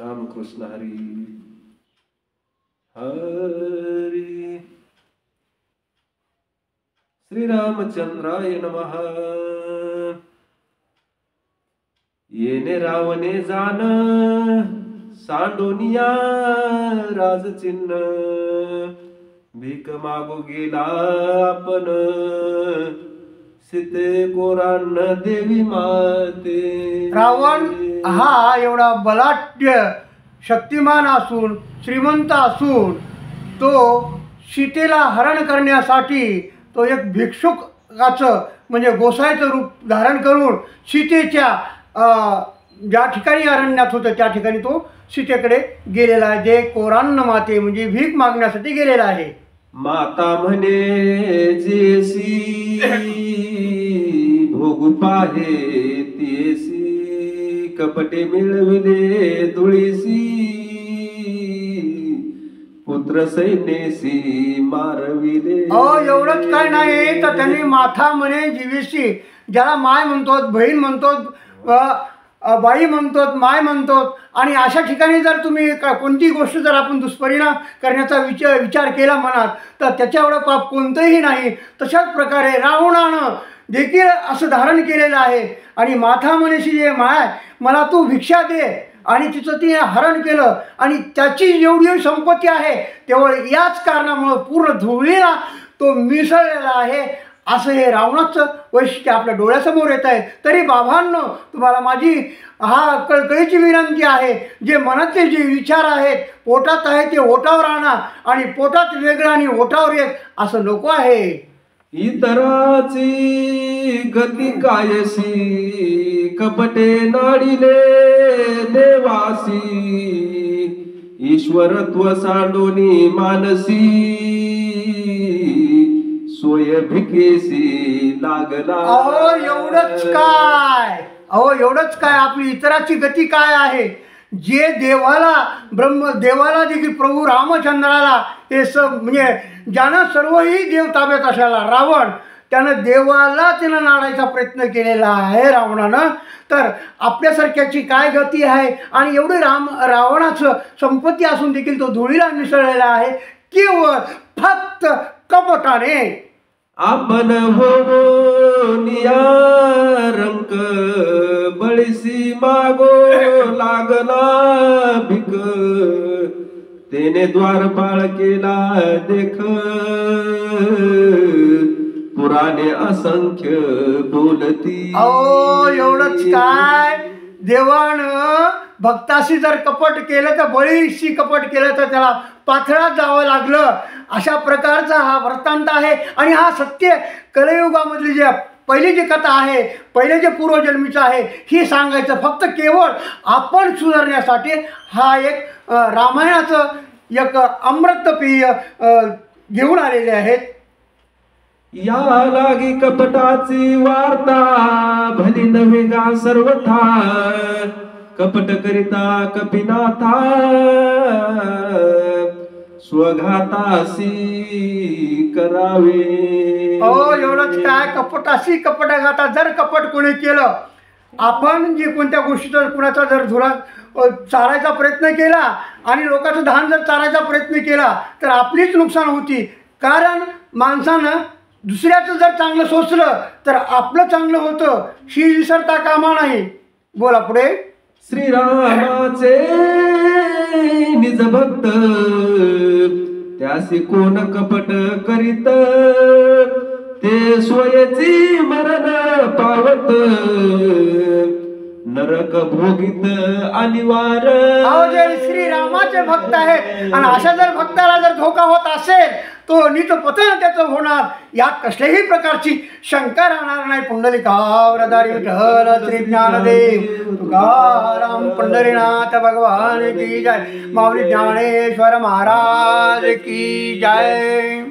रामकृष्ण हरी हरी. श्रीरामचंद्राय नमः. येणे रावणे जाण सांडोनिया राजचिन्ह. भीक मागू गेला आपण सीते कोरान देवी माते. रावण हा एवढा बलाढ्य शक्तिमान असून श्रीमंत असून तो सीतेला हरण करण्यासाठी तो एक भिक्षुकाचं म्हणजे गोसाईचं रूप धारण करून सीतेच्या ज्या ठिकाणी अरण्यात होतं त्या ठिकाणी तो सीतेकडे गेलेला आहे. जे कोरान्न माते म्हणजे भीक मागण्यासाठी गेलेला आहे. माता म्हणे जेसी भोगू पाहे तेसी कपटे मिळविले धुळीसी पुत्र सैन्यसी मारविले. एवढंच काय नाही तर त्यांनी माथा म्हणे जीवेशी, ज्याला माय म्हणतो, बहीण म्हणतो, बाई म्हणतो, माय म्हणतो. आणि अशा ठिकाणी जर तुम्ही कोणती गोष्ट जर आपण दुष्परिणाम करण्याचा विचार केला मनात तर त्याच्या एवढं पाप कोणतंही नाही. तशाच प्रकारे रावणानं देखील असं धारण केलेलं आहे. आणि माथा म्हणेशी जे माय मला तू भिक्षा दे आणि तिचं तिने हरण केलं आणि त्याची जेवढी संपत्ती आहे तेवढ याच कारणामुळं पूर्ण धुळीला तो मिसळलेला आहे. असं हे रावणाचं वैशिष्ट्य आपल्या डोळ्यासमोर येत आहे. तरी बाबांनो तुम्हाला माझी कळकळीची विनंती आहे, जे मनातले जे विचार आहेत पोटात आहे ते ओठावर आणा आणि पोटात वेगळं आणि ओठावर एक असं नको आहे. इतराची गती कायसी कपटे नाडिले देवासी ईश्वरत्व सांडोनी मानसी सोय भिकेसी लागला. एवढंच काय आपली इतराची गती काय आहे. जे देवाला देखील प्रभू रामचंद्राला हे म्हणजे ज्यानं सर्वही देव ताब्यात असलेला रावण त्यानं देवाला त्यानं नाडायचा प्रयत्न केलेला आहे रावणानं. तर आपल्यासारख्याची काय गती आहे. आणि एवढी रावणाचं संपत्ती असून देखील तो धुळीला मिसळलेला आहे केवळ फक्त कपटाने. आपण हो नियारंक बळीसी मागो लागला भिक तेने द्वारपाळ केला देख पुराणे असंख्य बोलती. एवढंच काय देवानं भक्ताशी जर कपट केलं तर बळीशी कपट केलं तर त्याला पाथळात जावं लागलं. अशा प्रकारचा हा वृत्तांत आहे. आणि हा सत्य कलियुगामधली जे पहिली जी कथा आहे पहिले जे पूर्वजन्मीचं आहे ही सांगायचं फक्त केवळ आपण सुधारण्यासाठी हा एक रामायणाचं एक अमृतपेय घेऊन आलेले आहेत. या लागी कपटाची वार्ता भली नव्हे गा सर्वथा कपट करिता कपिनाथा स्वघातासी करावे. एवढंच काय कपटाशी कपटाघाता. जर कपट कोणी केलं आपण जे कोणत्या गोष्टीचा कुणाचा जर धुरा चारायचा प्रयत्न केला आणि लोकांचं धान जर चारायचा प्रयत्न केला तर आपलीच नुकसान होती. कारण माणसानं दुसऱ्याचं जर चांगलं सोचलं तर आपलं चांगलं होतं ही विसरता कामा नाही. बोला पुढे. श्रीरामाचे निज भक्त त्यासी कोण कपट करीत ते स्वयची मरण पावत नरक भोगित अनिवार. जे श्रीरामाचे भक्त आहेत आणि अशा जर भक्ताला जर धोका होत असेल तो नितपतन त्याचं होणार. यात कसल्याही प्रकारची शंका राहणार नाही. पुंडलिकावरधारी विठ्ठल श्री ज्ञानदेव तुकाराम पंढरीनाथ भगवान की जय. माऊली ज्ञानेश्वर महाराज की जय.